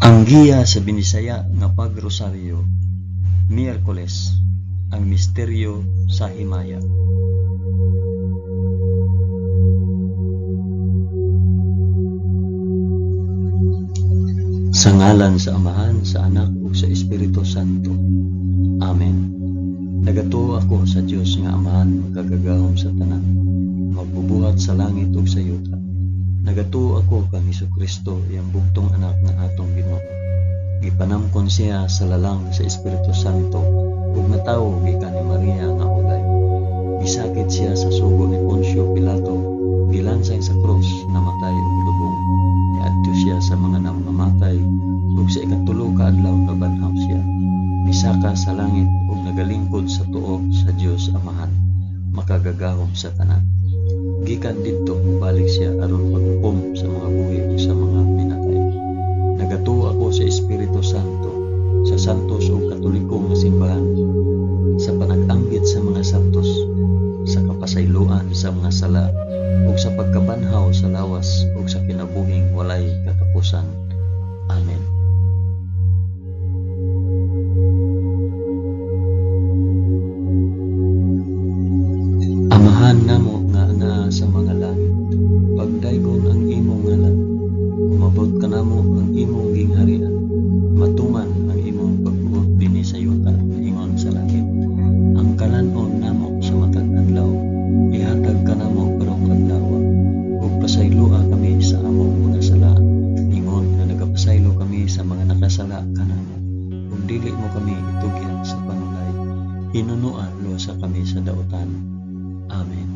Ang giya sa Binisaya nga pagrosaryo, Miyerkules, ang misteryo sa himaya. Sa ngalan sa Amahan, sa Anak ug sa Espiritu Santo. Amen. Nagatuo ako sa Dios nga Amahan magkagagahom sa tanan, magbubuhat sa langit ug sa yuta. Nagatuo ako kang Hesukristo, iyang bugtong anak nga atong Ginoo. Gipanamkon siya sa lalang sa Espiritu Santo ug natawo gikan ni Maria nga ulay. Gisakit siya sa sugo ni Poncio Pilato, gilansay sa krus, namatay ug lubong. Niadto siya sa mga namamatay ug sa ikatulo ka adlaw nabanhaw siya. Misaka sa langit ug nagalingkod sa tuo sa Dios Amahan, makagagahom sa tanan. Gikan didto mobalik siya aron maghukom sa mga buhi ug sa mga pinatay. Nagatuo ako sa Espiritu Santo, sa santos ug katolikong nga simbahan, sa panag-anggit sa mga santos, sa kapasayloan sa mga sala, ug sa pagkabanhaw sa lawas ug sa kinabuhing walay katapusan. Amen. Amahan namo nga naa sa mga langit, pagdaygon ang imong ngalan, umabot ka namo ang imong gingharian, matuman ang imong pagbuot dinhi sa yuta ingon sa langit. Ang kalanon namo sa matag adlaw, ihatag ka namo karong adlaw, ug pasaylua kami sa among mga sala, ingon nga nagapasaylo kami sa mga nakasala kanamo, ug dili mo kami itugyan sa panulay, hinunuan lusa kami sa dautan. Amen.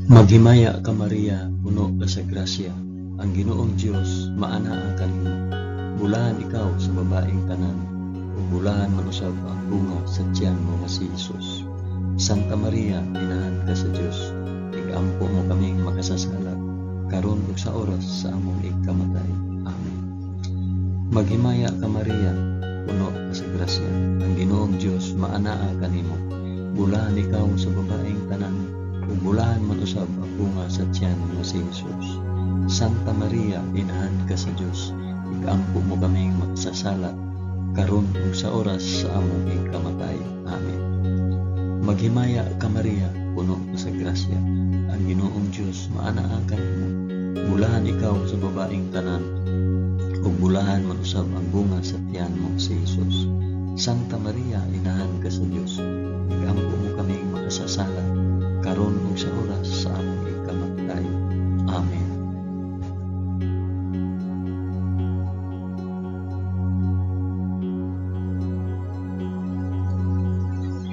Maghimaya ka Maria, puno ka sa grasya, ang Ginoong Dios maanaa kanimo. Bulahan ikaw sa babaeng tanan, ug bulahan manusab ang bunga sa tiyan mo nga si Hesus. Santa Maria, inahan ka sa Dios, igampo mo kaming makasasala, karon ug sa oras sa among ikamatay. Amen. Maghimaya ka Maria, puno ka sa grasya, ang Ginoong Dios maanaa kanimo. Bulahan ikaw sa babaeng tanan, ug bulahan man usab ang bunga sa tiyan nga si Hesus. Santa Maria, inahan ka sa Dios, igampo mo kaming makasasala, karon ug sa oras sa among ikamatay. Amen. Maghimaya ka Maria, puno ka sa grasya, ang Ginoong Dios maanaa kanimo. Bulahan ikaw sa babaeng tanan, ug bulahan man usab ang bunga sa tiyan mo si Hesus. Santa Maria, inahan ka sa Dios, igampo mo kaming makasasala, karon ug sa oras sa among ikamatay. Amen.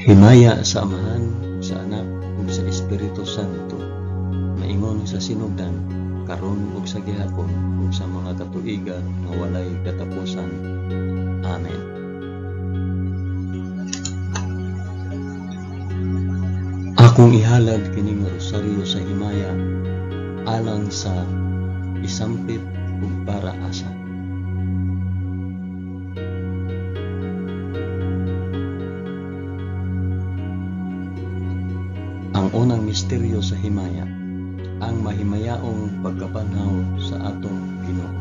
Himaya sa Amahan, sa Anak ug sa Espiritu Santo, maingon sa sinugdan, karon ug sa gihapon ug sa mga katuigan nga walay katapusan. Amen. Akong ihalad kining rosaryo sa himaya, alang sa isampit ug para asa. Ang unang misteryo sa himaya, ang mahimayaong pagkabanhaw sa atong Ginoo.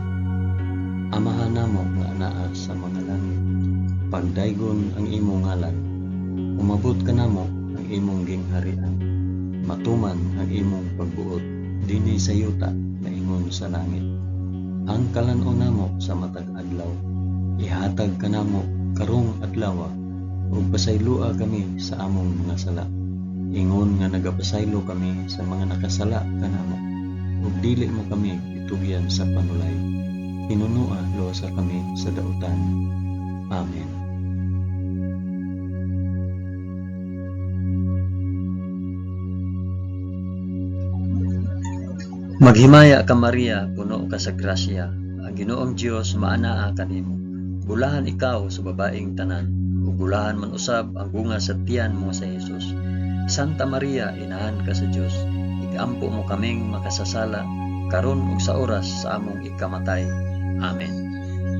Amahan namo nga anaa sa mga langit, pagdaygon ang imong ngalan, umabot ka namo ang imong gingharian, matuman ang imong pagbuot dinhi sa yuta na ingon sa langit. Ang kalanon namo sa matag adlaw, ihatag ka namo karong adlaw, ug pasaylua kami sa among mga sala, ingon nga nagapasaylo kami sa mga nakasala kanamo, ug dili mo kami itugyan sa panulay, hinunua lusa kami sa dautan. Amen. Maghimaya ka Maria, puno ka sa grasya, ang Ginoong Dios maanaa kanimo. Bulahan ikaw sa babaeng tanan, ug bulahan man usab ang bunga sa tiyan mo sa Hesus. Santa Maria, inahan ka sa Dios, igampo mo kaming makasasala, karon ug sa oras sa among ikamatay. Amen.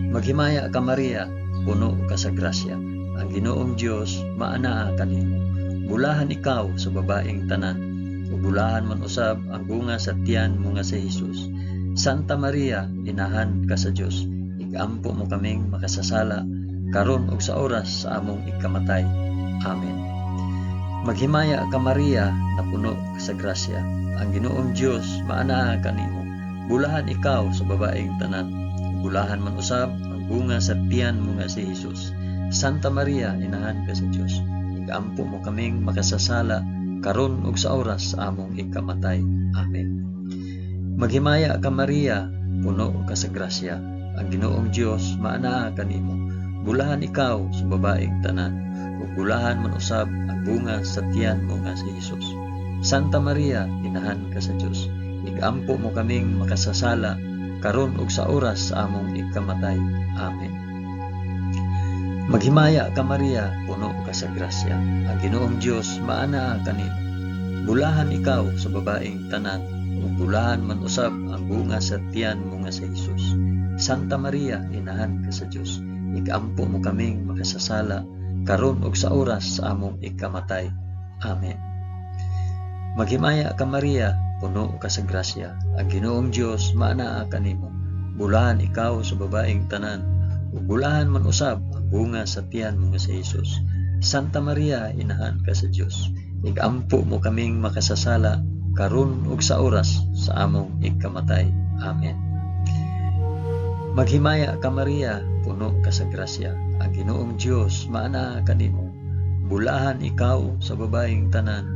Maghimaya ka Maria, puno ka sa grasya, ang Ginoong Dios maanaa kanimo. Bulahan ikaw sa babaeng tanan, ug bulahan man usab ang bunga sa tiyan mo nga si Hesus. Santa Maria, inahan ka sa Dios, igampo mo kaming makasasala karon ug sa oras sa among ikamatay. Amen. Maghimaya ka Maria, na puno ka sa grasya. Ang Ginoong Dios maanaa kanimo. Bulahan ikaw sa babaeng tanan. Bulahan man usab ang bunga sa tiyan mo nga si Hesus. Santa Maria, inahan ka sa Dios, igampo mo kaming makasasala karon ug sa oras sa among ikamatay. Amen. Maghimaya ka Maria, puno ka sa grasya. Ang Ginoong Dios maanaa kanimo. Bulahan ikaw sa babaeng tanan, ug bulahan man usab ang bunga sa tiyan mo nga si Hesus. Santa Maria, inahan ka sa Dios, igampo mo kaming makasasala karon ug sa oras sa among ikamatay. Amen. Maghimaya ka Maria, puno ka sa grasya. Ang Ginoong Dios maanaa kanimo. Bulahan ikaw sa babaeng tanan, ug bulahan man usab ang bunga sa tiyan mo nga si Hesus. Santa Maria, inahan ka sa Dios, igampo mo kaming makasasala karon ug sa oras sa among ikamatay. Amen. Maghimaya ka Maria, puno ka sa grasya. Ang Ginoong Dios maanaa kanimo. Bulahan ikaw sa babaeng tanan, ug bulahan man usab ang bunga sa tiyan mo nga si Hesus. Santa Maria, inahan ka sa Dios, igampo mo kaming makasasala karon ug sa oras sa among ikamatay. Amen. Maghimaya ka Maria, puno ka sa grasya. Ang Ginoong Dios maanaa kanimo. Bulahan ikaw sa babaeng tanan,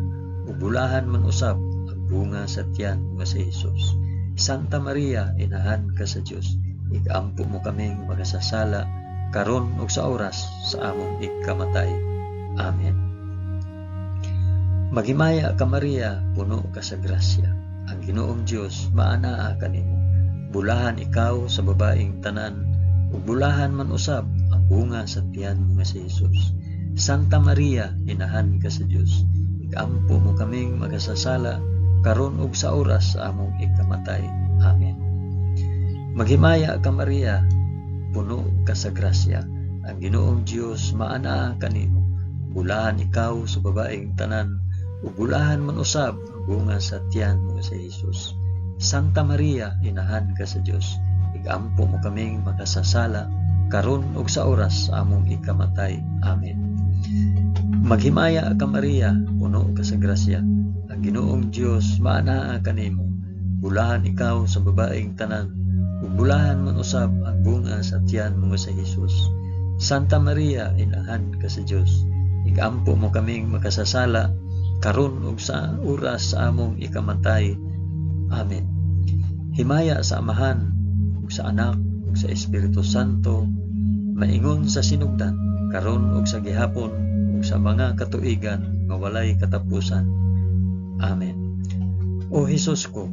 ug bulahan man usab ang bunga sa tiyan nga si Hesus. Santa Maria, inahan ka sa Dios, igampo mo kaming makasasala karon ug sa oras sa among ikamatay. Amen. Maghimaya ka Maria, puno ka sa grasya. Ang Ginoong Dios maanaa kanimo. Bulahan ikaw sa babaeng tanan, ug bulahan man usab ang bunga sa tiyan mo nga si Hesus. Santa Maria, inahan ka sa Dios, igampo mo kaming makasasala karon ug sa oras sa among ikamatay. Amen. Maghimaya ka Maria, puno ka sa grasya. Ang Ginoong Dios maanaa kanimo. Bulahan ikaw sa babaeng tanan, ug bulahan man usab ang bunga sa tiyan mo sa Hesus. Santa Maria, inahan ka sa Dios, igampo mo kaming makasasala karon ug sa oras sa among ikamatay. Amen. Maghimaya ka Maria, puno ka sa grasya. Ang Ginoong Dios maanaa kanimo. Bulahan ikaw sa babaeng tanan, ug bulahan man usab ang bunga sa tiyan mo sa Hesus. Santa Maria, inahan ka sa Dios, igampo mo kaming makasasala karon ug sa oras sa among ikamatay. Amen. Himaya sa Amahan, ug sa Anak, ug sa Espiritu Santo, maingon sa sinugdan, karon ug sa gihapon, ug sa mga katuigan nga walay katapusan. Amen. O Hesus ko,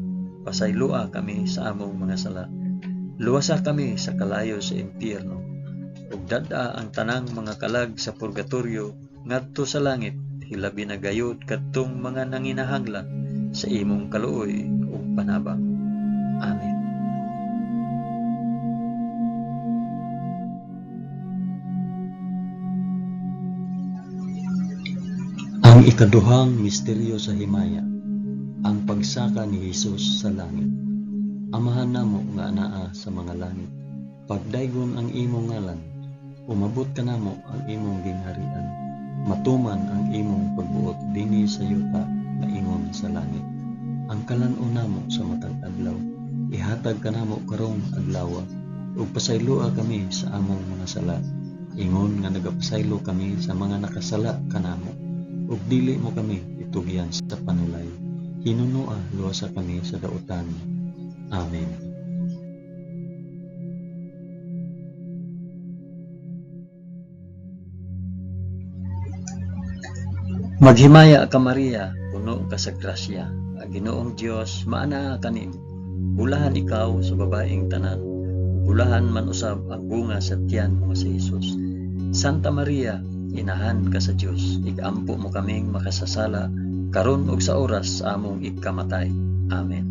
pasaylua kami sa among mga sala. Luwasa kami sa kalayo sa impyerno, ug dad-a ang tanang mga kalag sa purgatorio ngadto sa langit, hilabi na gayud kadtong mga nanginahanglan sa imong kaluoy ug panabang. Amen. Ang ikaduhang misteryo sa himaya, ang pagsaka ni Hesus sa langit. Amahan namo nga anaa sa mga langit, pagdaygon ang imong ngalan, umabot ka namo ang imong gingharian, matuman ang imong pagbuot dinhi sa yuta na ingon sa langit. Ang kalan-on namo sa matag adlaw, ihatag ka namo karong adlaw, ug pasaylua kami sa among mga sala, ingon nga nagapasaylo kami sa mga nakasala kanamo, ug dili mo kami itugyan sa panulay, hinunua luwasa kami sa dautan. Amen. Maghimaya ka Maria, puno ka sa grasya. Ang Ginoong Dios maanaa kanimo. Bulahan ikaw sa babaeng tanan, bulahan man usab ang bunga sa tiyan mo sa Hesus. Santa Maria, inahan ka sa Dios, igampo mo kaming makasasala karon ug sa oras sa among ikamatay. Amen.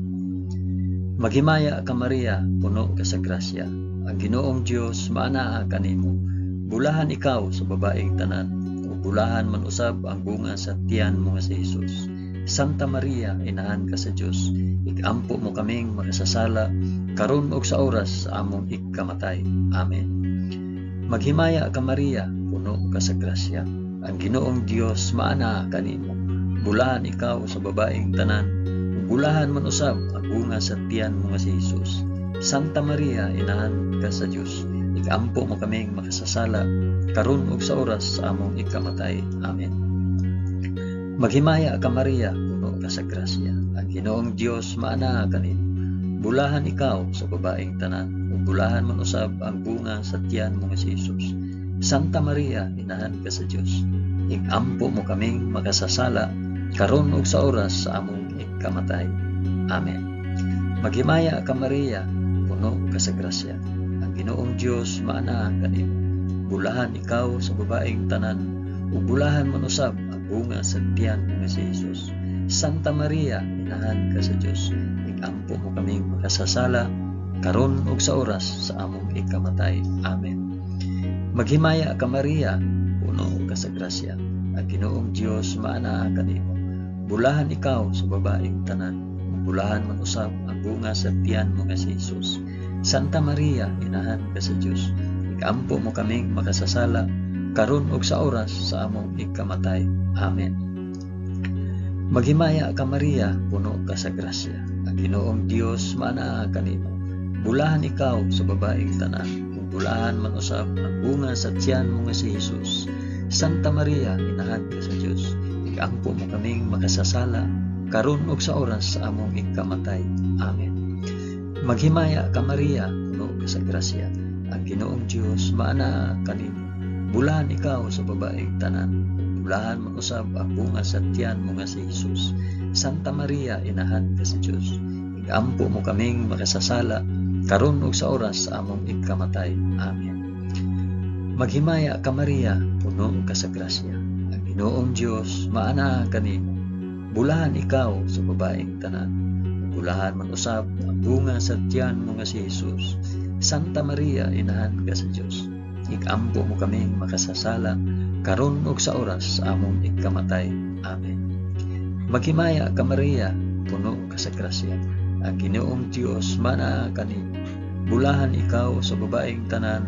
Maghimaya ka Maria, puno ka sa grasya. Ang Ginoong Dios maanaa kanimo. Bulahan ikaw sa babaeng tanan, ug bulahan man usab ang bunga sa tiyan mo sa Hesus. Santa Maria, inahan ka sa Dios, igampo mo kaming makasasala, karon ug sa oras sa among ikamatay. Amen. Maghimaya ka Maria, puno ka sa grasya. Ang Ginoong Dios maana kanimo. Bulahan ikaw sa babaeng tanan, bulahan man usab ang bunga sa tiyan mo nga si Jesus. Santa Maria, inahan ka sa Dios, igampo mo kaming makasasala, karon ug sa oras sa among ikamatay. Amen. Maghimaya ka Maria, puno ka sa grasya. Ang Ginoong Dios maana kanimo. Bulahan ikaw sa babaeng tanan, ug bulahan man usab ang bunga sa tiyan mo nga si Jesus. Santa Maria, inahan ka sa Dios, igampo mo kaming makasasala, karon ug sa oras sa among ikamatay. Amen. Maghimaya ka Maria, puno ka sa grasya. Ang Ginoong Dios maana kanimo. Bulahan ikaw sa babaeng tanan, ug bulahan man usab ang bunga sa tiyan mo nga si Jesus. Santa Maria, inahan ka sa Dios, igampo mo kaming makasasala, karon ug sa oras sa among ikamatay. Amen. Maghimaya ka Maria, puno ka sa grasya. Ang Ginoong Dios maana kanimo. Bulahan ikaw sa babaeng tanan, bulahan man usab ang bunga sa tiyan mo nga si Jesus. Santa Maria, inahan ka sa Dios, igampo mo kaming makasasala, karon ug sa oras sa among ikamatay. Amen. Maghimaya ka Maria, puno ka sa grasya. Ang Ginoong Dios maana kanimo. Bulahan ikaw sa babaeng tanan, bulahan man usab ang bunga sa tiyan mo nga si Jesus. Santa Maria, inahan ka sa Dios, igampo mo kaming makasasala, karon ug sa oras sa among ikamatay. Amen. Maghimaya ka Maria, puno ka sa grasya. Ang Ginoong Dios maana kanimo. Bulahan ikaw sa babaeng tanan, bulahan man usab ang bunga sa tiyan mo nga si Jesus. Santa Maria, inahan ka sa Dios, igampo mo kaming makasasala, karon ug sa oras sa among ikamatay. Amen. Maghimaya ka Maria, puno ka sa grasya. Ang Ginoong Dios maana kanimo. Bulahan ikaw sa babaeng tanan, bulahan man usab ang bunga sa tiyan mo nga si Jesus. Santa Maria, inahan ka sa Dios, igampo mo kaming makasasala, karon ug sa oras sa among ikamatay. Amen. Maghimaya ka Maria, puno ka sa grasya. Ang Ginoong Dios maana kanimo. Bulahan ikaw sa babaeng tanan,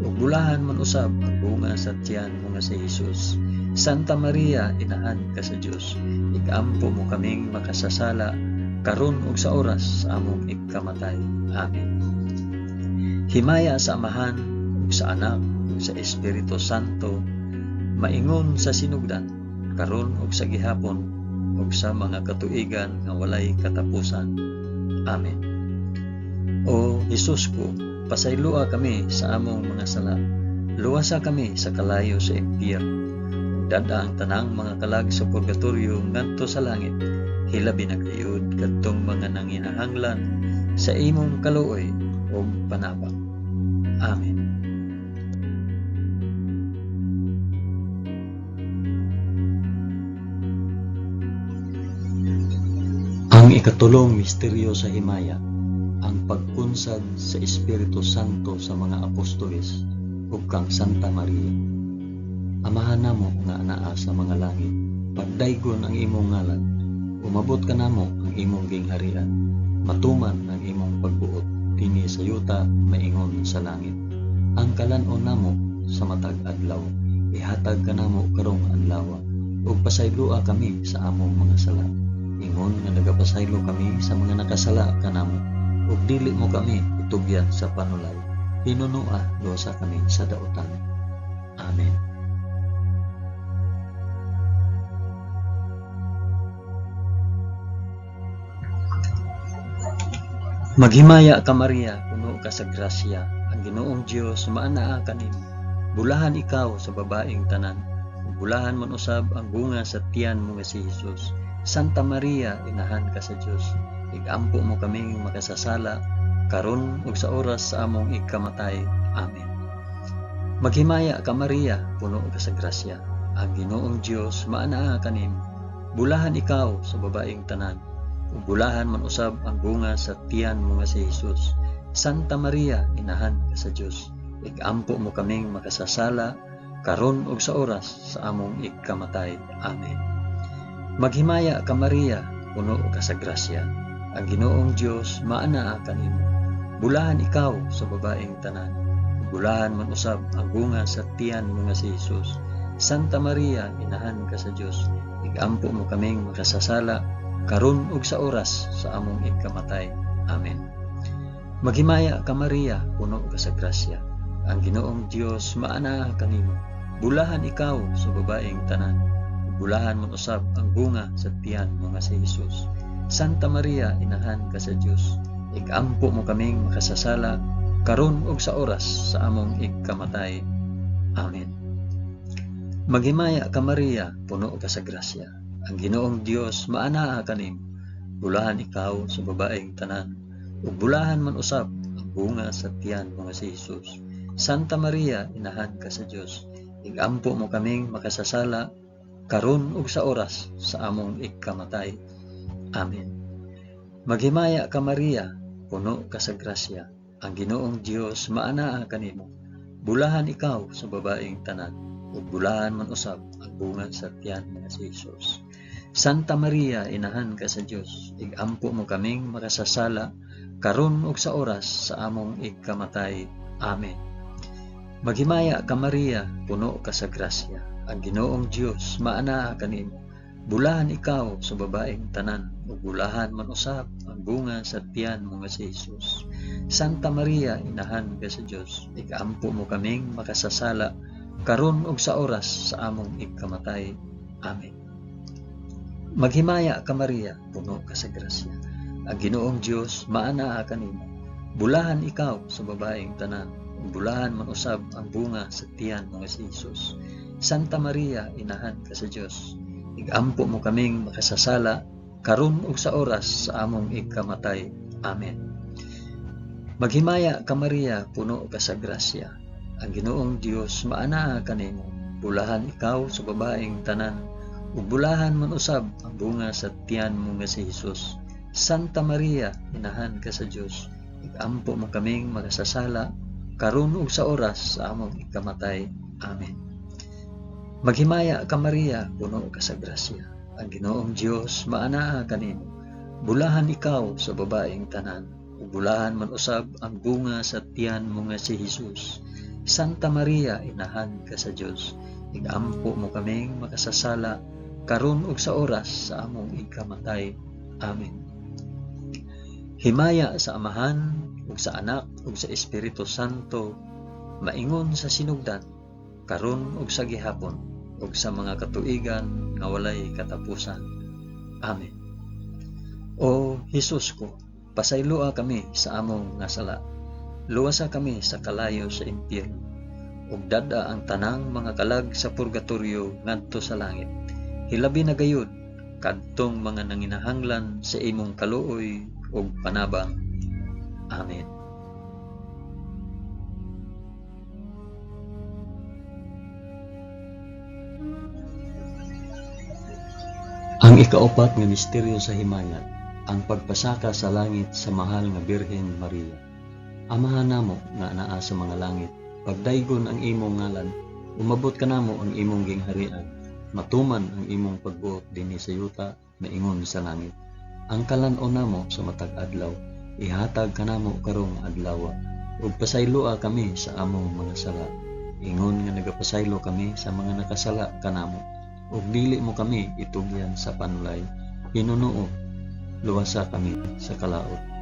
ug bulahan man usab ang bunga sa tiyan mo nga si Jesus. Santa Maria, inahan ka sa Dios, igampo mo kaming makasasala, karon ug sa oras sa among ikamatay. Amen. Himaya sa Amahan, ug sa Anak, ug sa Espiritu Santo, maingon sa sinugdan, karon ug sa gihapon, ug sa mga katuigan nga walay katapusan. Amen. O Jesus ko, pasaylua kami sa among mga sala, luwasa kami sa kalayo sa impyerno, dada ang tanang mga kalag sa purgatorio ngadto sa langit, hilabi na kayod kadtong mga nanginahanglan sa imong kaluoy ug panabang. Amen. Ang ikatulong misteryo sa himaya, ang pagpunsad sa Espiritu Santo sa mga apostoles ug kang Santa Maria. Amahan namo nga anaa sa mga langit, pagdaygon ang imong ngalan, umabot ka namo ang imong gingharian, matuman ang imong pagbuot dinhi sa yuta maingon sa langit. Ang kalan-on namo sa matag adlaw, ihatag ka namo karong adlaw, ug pasaylua kami sa among mga sala. Ingon nga nagapasaylo kami sa mga nakasala kanamo, ug dili mo kami itugyan sa panulay. Pinunua dosa kami sa dautan. Amen. Maghimaya ka Maria, puno ka sa grasya. Ang Ginoong Dios maanaa kanimo. Bulahan ikaw sa babaeng tanan, ug bulahan man usab ang bunga sa tiyan mo nga si Jesus. Santa Maria, inahan ka sa Dios, igampo mo kaming makasasala, karon ug sa oras sa among ikamatay. Amen. Maghimaya ka Maria, puno ka sa grasya. Ang Ginoong Dios maanaa kanimo. Bulahan ikaw sa babaeng tanan, ug bulahan man usab ang bunga sa tiyan mo nga si Jesus. Santa Maria, inahan ka sa Dios, igampo mo kaming makasasala, karon ug sa oras sa among ikamatay. Amen. Maghimaya ka Maria, puno ka sa grasya. Ang Ginoong Dios maanaa kanimo. Bulahan ikaw sa babaeng tanan. Bulahan man usab ang bunga sa tiyan mo nga si Jesus. Santa Maria, inahan ka sa Dios. Igampo mo kaming makasasala karon ug sa oras sa among ikamatay. Amen. Maghimaya ka Maria, puno ka sa grasya. Ang Ginoong Dios maanaa kanimo. Bulahan ikaw sa babaeng tanan. Bulahan man usab ang bunga sa tiyan mo nga si Jesus. Santa Maria, inahan ka sa Dios. Igampo mo kaming makasasala karon ug sa oras sa among ikamatay. Amen. Maghimaya ka Maria, puno ka sa grasya. Ang Ginoong Dios maanaa kanimo. Bulahan ikaw sa babaeng tanan. Ug bulahan man usab ang bunga sa tiyan mo nga si Jesus. Santa Maria, inahan ka sa Dios. Igampo mo kaming makasasala karon ug sa oras sa among ikamatay. Amen. Maghimaya ka Maria, puno ka sa grasya. Ang Ginoong Dios maanaa kanimo. Bulahan ikaw sa babaeng tanan. Ug bulahan man usab ang bunga sa tiyan nga si Jesus. Santa Maria, inahan ka sa Dios. Igampo mo kaming makasasala karon ug sa oras sa among ikamatay. Amen. Maghimaya ka Maria, puno ka sa grasya. Ang Ginoong Dios maanaa kanimo. Bulahan ikaw sa babaeng tanan. Ug bulahan man usab ang bunga sa tiyan mo nga si Jesus. Santa Maria, inahan ka sa Dios. Igampo mo kaming makasasala karon ug sa oras sa among ikamatay. Amen. Maghimaya ka Maria, puno ka sa grasya. Ang Ginoong Dios maanaa kanimo. Bulahan ikaw sa babaeng tanan. Ug bulahan man usab ang bunga sa tiyan mo nga si Jesus. Santa Maria, inahan ka sa Dios. Igampo mo kaming makasasala karon ug sa oras sa among ikamatay. Amen. Maghimaya ka Maria, puno ka sa grasya. Ang Ginoong Dios maanaa kanimo. Bulahan ikaw sa babaeng tanan. Ug bulahan man usab ang bunga sa tiyan mo nga si Jesus. Santa Maria, inahan ka sa Dios. Igampo mo kaming makasasala karon ug sa oras sa among ikamatay. Amen. Maghimaya ka Maria, puno ka sa grasya. Ang Ginoong Dios maanaa kanimo. Bulahan ikaw sa babaeng tanan. Ug bulahan man usab ang bunga sa tiyan mo nga si Jesus. Santa Maria, inahan ka sa Dios. Igampo mo kaming makasasala karon ug sa oras sa among ikamatay. Amen. Himaya sa Amahan ug sa Anak ug sa Espiritu Santo, maingon sa sinugdan karon ug sa gihapon ug sa mga katuigan nga walay katapusan. Amen. O Jesus ko, pasayloa kami sa among nga sala. Luwasa kami sa kalayo sa impyerno. Ug dada ang tanang mga kalag sa purgatorio ngadto sa langit. Hilabi na gayud kadtong mga nanginahanglan sa imong kaluoy ug panabang. Amen. Ang ikaapat nga misteryo sa himaya, ang pagpasaka sa langit sa mahal nga Birhen Maria. Amahan namo nga naa sa mga langit, pagdaygon ang imong ngalan, umabot ka namo ang imong gingharian, matuman ang imong pagbuot dinhi sa yuta na ingon sa langit. Ang kalan-on namo sa matag adlaw, ihatag ka namo karong adlaw, ug pasayloa kami sa among mga sala. Ingon nga nagapasaylo kami sa mga nakasala kanamo. Ug dili mo kami itugyan sa panulay, hinunuo, luwasa kami sa kalaot.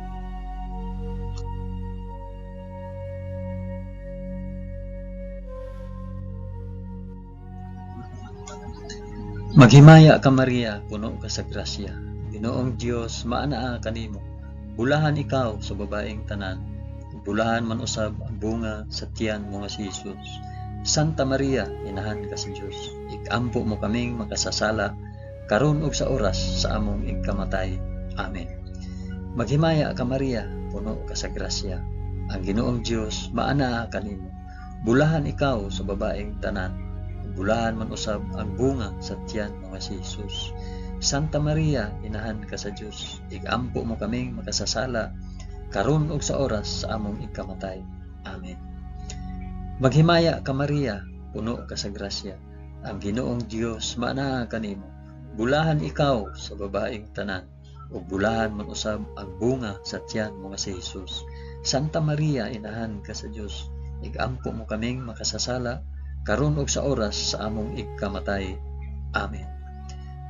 Maghimaya ka Maria, puno ka sa grasya. Ginoong Dios maanaa kanimo. Bulahan ikaw sa babaeng tanan. Bulahan man usab ang bunga sa tiyan mo nga si Jesus. Santa Maria, inahan ka sa Dios. Igampo mo kaming makasasala karon ug sa oras sa among ikamatay. Amen. Maghimaya ka Maria, puno ka sa grasya. Ang Ginoong Dios maanaa kanimo. Bulahan ikaw sa babaeng tanan. Bulahan man usab ang bunga sa tiyan mo nga si Jesus. Santa Maria, inahan ka sa Dios. Igampo mo kaming makasasala karon ug sa oras sa among ikamatay. Amen. Maghimaya ka Maria, puno ka sa grasya. Ang Ginoong Dios maanaa kanimo. Bulahan ikaw sa babaeng tanan, ug bulahan man usab ang bunga sa tiyan mo nga si Hesus. Santa Maria, inahan ka sa Dios, igampo mo kaming makasasala karon ug sa oras sa among igkamatay. Amen.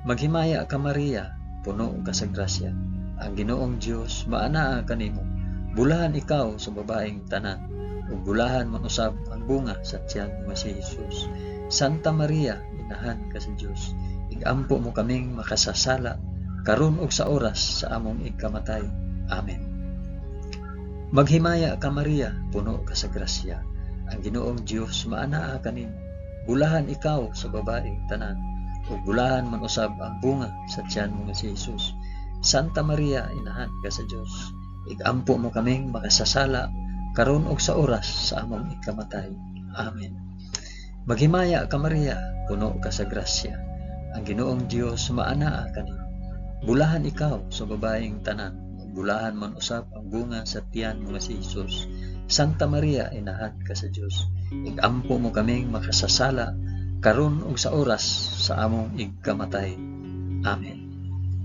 Maghimaya ka Maria, puno ka sa grasya. Ang Ginoong Dios maanaa kanimo. Bulahan ikaw sa babaeng tanan, ug bulahan man usab ang bunga sa tiyan mo nga si Hesus. Santa Maria, inahan ka sa Dios, igampo mo kaming makasasala karon ug sa oras sa among igkamatay. Amen. Maghimaya ka Maria, puno ka sa grasya. Ang Ginoong Dios maanaa kanimo. Bulahan ikaw sa babaeng tanan, ug bulahan man usab ang bunga sa tiyan mo nga si Hesus. Santa Maria, inahan ka sa Dios, igampo mo kaming makasasala karon ug sa oras sa among igkamatay. Amen. Maghimaya ka Maria, puno ka sa grasya. Ang Ginoong Dios maanaa kanimo. Bulahan ikaw sa babaeng tanan, ug bulahan man usab ang bunga sa tiyan mo nga si Hesus. Santa Maria, inahan ka sa Dios, igampo mo kaming makasasala karon ug sa oras sa among igkamatay. Amen.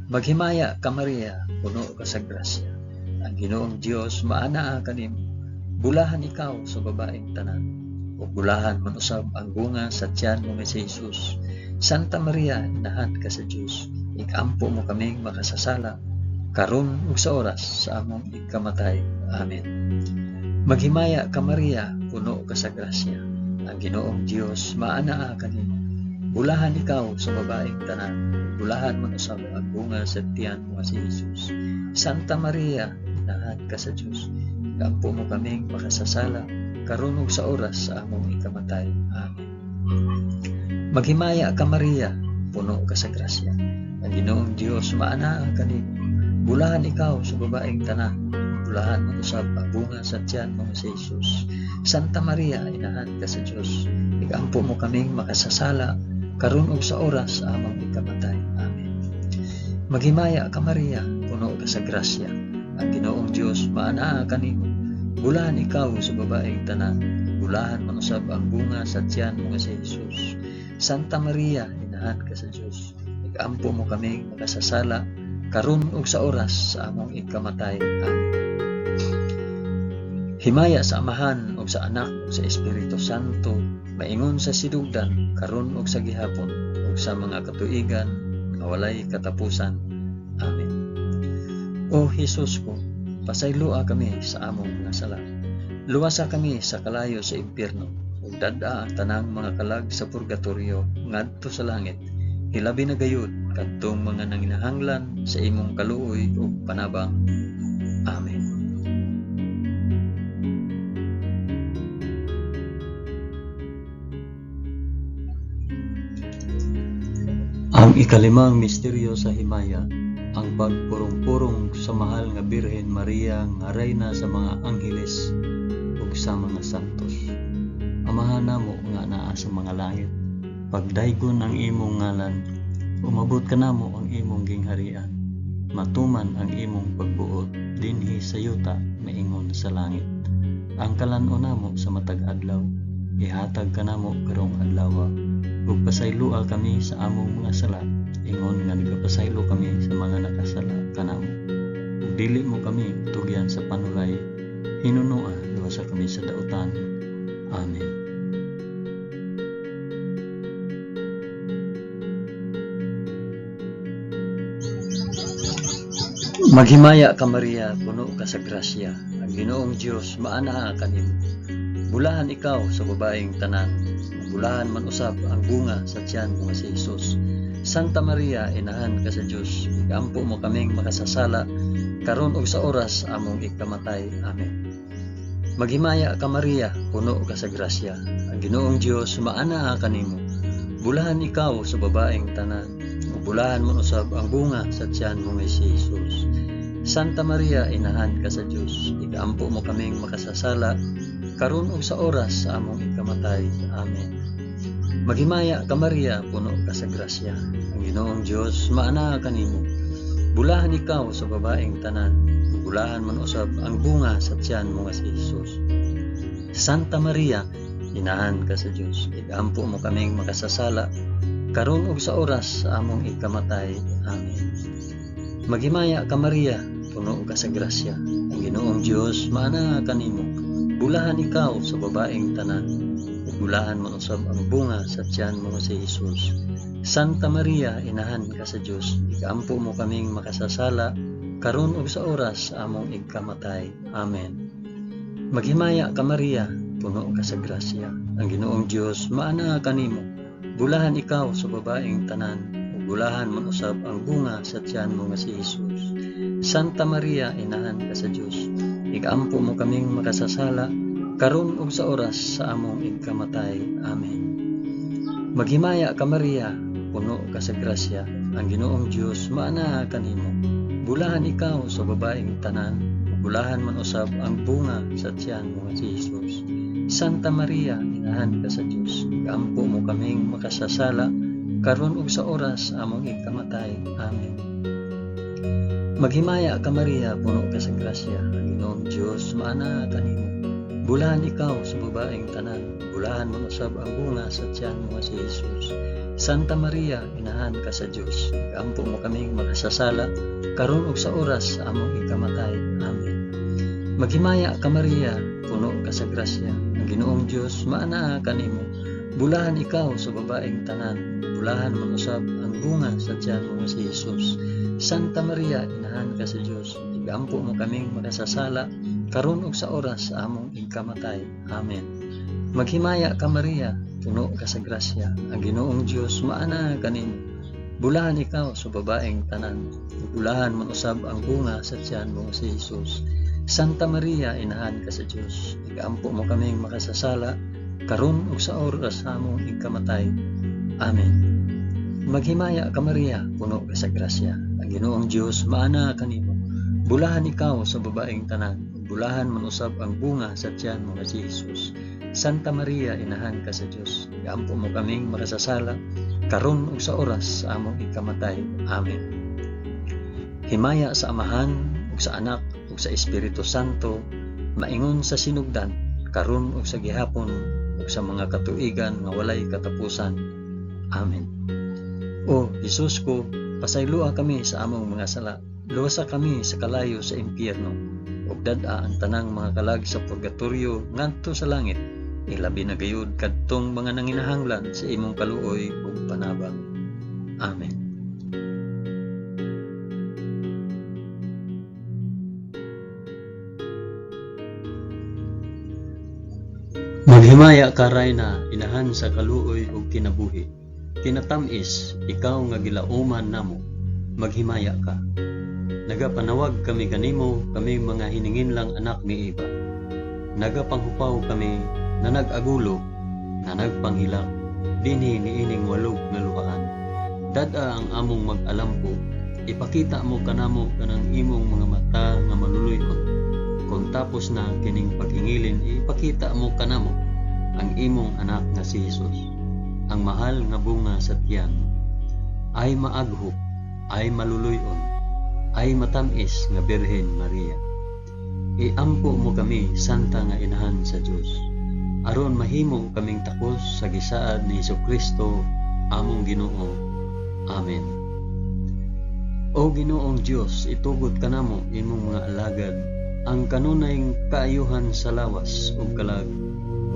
Maghimaya ka Maria, puno ka sa grasya. Ang Ginoong Dios maanaa kanimo. Bulahan ikaw sa babaeng tanan, ug bulahan man usab ang bunga sa tiyan mo nga si Hesus. Santa Maria, inahan ka sa Dios, igampo mo kaming makasasala karon ug sa oras sa among igkamatay. Amen. Maghimaya ka Maria, puno ka sa grasya. Ang Ginoong Dios maanaa kanimo. Bulahan ikaw sa babaeng tanan, bulahan man usab ang bunga sa tiyan mo nga si Hesus. Santa Maria, inahan ka sa Dios, igampo mo kaming makasasala karon ug sa oras sa among ikamatay. Amen. Maghimaya ka Maria, puno ka sa grasya. Ang Ginoong Dios maanaa kanimo. Bulahan ikaw sa babaeng tanan, bulahan man usab ang bunga sa tiyan mo nga si Hesus. Santa Maria, inahan ka sa Dios, igampo mo kaming makasasala karon ug sa oras sa among ikamatay. Amen. Maghimaya ka Maria, puno ka sa grasya. Ang Ginoong Dios maanaa kanimo. Bulahan ikaw sa babaeng tanan, bulahan man usab ang bunga sa tiyan mo nga si Hesus. Santa Maria, inahan ka sa Dios, igampo mo kaming makasasala karon ug sa oras sa among ikamatay. Amen. Himaya sa Amahan ug sa Anak ug sa Espiritu Santo, maingon sa sidugdan karon ug sa gihapon ug sa mga katuigan nga walay katapusan. Amen. O Hesus ko, pasayloa kami sa among mga sala. Luwasa kami sa kalayo sa impyerno, ug dad-a ang tanang mga kalag sa purgatorio ngadto sa langit. Hilabi na gayud kadtong mga nanginahanglan sa imong kaluoy ug panabang. Amen. Ang ikalimang misteryo sa himaya, ang pagpurong-purong sa mahal nga Birhen Maria nga reyna sa mga angheles ug sa mga santos. Amahan namo nga naa sa mga langit, pagdaygon ang imong ngalan, umabot ka namo ang imong gingharian, matuman ang imong pagbuot dinhi sa yuta maingon sa langit. Ang kalan-o namo sa matag adlaw, ihatag ka namo karong adlaw. Ug pasaylua kami sa among mga sala, ingon nga nagapasaylo kami sa mga nakasala kanamo. Ug dili mo kami tugyan sa panulay, hinunua luwasa kami sa dautan. Amen. Maghimaya ka Maria, puno ka sa grasya. Ang Ginoong Dios maanaa kanimo. Bulahan ikaw sa babaeng tanan, bulahan man usab ang bunga sa tiyan mo nga si Hesus. Santa Maria, inahan ka sa Dios, igampo mo kaming makasasala karon ug sa oras among ikamatay. Amen. Maghimaya ka Maria, puno ka sa grasya. Ang Ginoong Dios maanaa kanimo. Bulahan ikaw sa babaeng tanan, bulahan man usab ang bunga sa tiyan mo nga si Hesus. Santa Maria, inahan ka sa Dios, igampo mo kaming makasasala karon ug sa oras sa among ikamatay. Amen. Maghimaya ka Maria, puno ka sa grasya. Ang Ginoong Dios maanaa kanimo. Bulahan ikaw sa babaeng tanan, bulahan man usab ang bunga sa tiyan mo nga si Hesus. Santa Maria, inahan ka sa Dios, igampo mo kaming makasasala karon ug sa oras sa among ikamatay. Amen. Maghimaya ka Maria, puno ka sa grasya, ang Ginoong Dios maana kanimo. Bulahan ikaw sa babaeng tanan, ug bulahan man usab ang bunga sa tiyan mo si Jesus. Santa Maria, inahan ka sa Dios, ikampo mo kaming makasasala, karon ug sa oras sa among ikamatay. Amen. Maghimaya ka Maria, puno ka sa grasya, ang Ginoong Dios maana kanimo. Bulahan ikaw sa babaeng tanan, ug bulahan man usab ang bunga sa tiyan mo nga si Jesus. Santa Maria, inahan ka sa Dios, ikampo mo kaming makasasala, karon ug sa oras sa among ikamatay. Amen. Maghimaya ka Maria, puno ka sa grasya, ang Ginoong Dios maana kanimo. Bulahan ikaw sa babaeng tanan, bulahan man usab ang bunga sa tiyan mo nga si Jesus. Santa Maria, inahan ka sa Dios, ikampo mo kaming makasasala, karon ug sa oras sa among ikamatay. Amen. Maghimaya ka Maria, puno ka sa grasya, ang Ginoong Dios maana kanimo. Bulahan ikaw sa babaeng tanan, bulahan man usab ang bunga sa tiyan mo nga si Jesus. Santa Maria, inahan ka sa Dios, ikampo mo kaming makasasala, karon ug sa oras sa among ikamatay. Amen. Maghimaya ka Maria, puno ka sa grasya, ang Ginoong Dios maana kanimo. Bulahan ikaw sa babaeng tanan, bulahan man usab ang bunga sa tiyan mo nga si Jesus. Santa Maria, inahan ka sa Dios, ikampo mo kaming makasasala, karon ug sa oras sa among ikamatay. Amen. Maghimaya ka Maria, puno ka sa grasya, ang Ginoong Dios maana kanimo. Bulahan ikaw sa babaeng tanan, bulahan man usab ang bunga sa tiyan mo si Jesus. Santa Maria, inahan ka sa Dios, ikampo mo kaming makasasala, karon ug sa oras sa among ikamatay. Amen. Maghimaya ka Maria, puno ka sa grasya, ang Ginoong Dios maana kanimo. Bulahan ikaw sa babaeng tanan, bulahan man usab ang bunga sa tiyan mo nga si Jesus. Santa Maria, inahan ka sa Dios, ikampo mo kaming makasasala, karon ug sa oras sa among ikamatay. Amen. Himaya sa Amahan ug sa Anak ug sa Espiritu Santo, maingon sa sinugdan, karon ug sa gihapon ug sa mga katuigan nga walay katapusan. Amen. O Jesus ko, pasayloa kami sa among mga sala, luwasa kami sa kalayo sa impyerno, ug dad-a ang tanang mga kalag sa purgatorio ngadto sa langit, ilabi na gayud kadtong mga nanginahanglan sa imong kaluoy ug panabang. Amen. Maghimaya ka Rayna, inahan sa kaluoy ug kinabuhi. Kinatamis, ikaw nga gilauman namo, maghimaya ka. Nagapanawag kami kanimo, kami mga hiningin lang anak ni Eva. Nagapanghupaw kami, na nag-agulo, na nagpanghilak, dinhi niining walog nga luhaan. Dad-a ang among mag-alampo, ipakita mo kanamo kanang imong mga mata nga maluluyon. Kung tapos na kining paghingilin, ipakita mo kanamo ang imong anak nga si Jesus, ang mahal nga bunga sa tiyan. Ay maaghop, ay maluluyon, ay matamis nga Birhen Maria. Iampo mo kami, santa nga inahan sa Dios, aron mahimo kaming takos sa gisaad ni Hesukristo among Ginoo. Amen. O Ginoong Dios, itugot kanamo imong mga alagad ang kanunayng kaayuhan sa lawas ug kalag,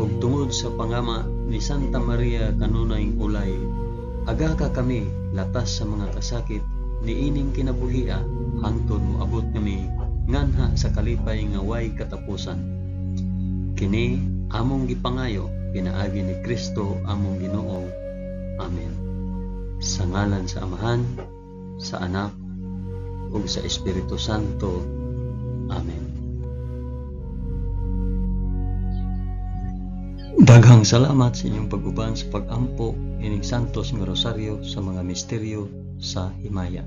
ug tungod sa pangama ni Santa Maria kanunayng ulay, aga ka kami latas sa mga kasakit niining kinabuhia, hangtod moabot kami nganha sa kalipay nga way katapusan. Kini among gipangayo pinaagi ni Kristo among Ginoo. Amen. Sa ngalan sa Amahan, sa Anak, ug sa Espiritu Santo. Amen. Daghang salamat sa inyong pag-uban sa pag-ampo ining santos nga rosaryo sa mga misteryo sa himaya.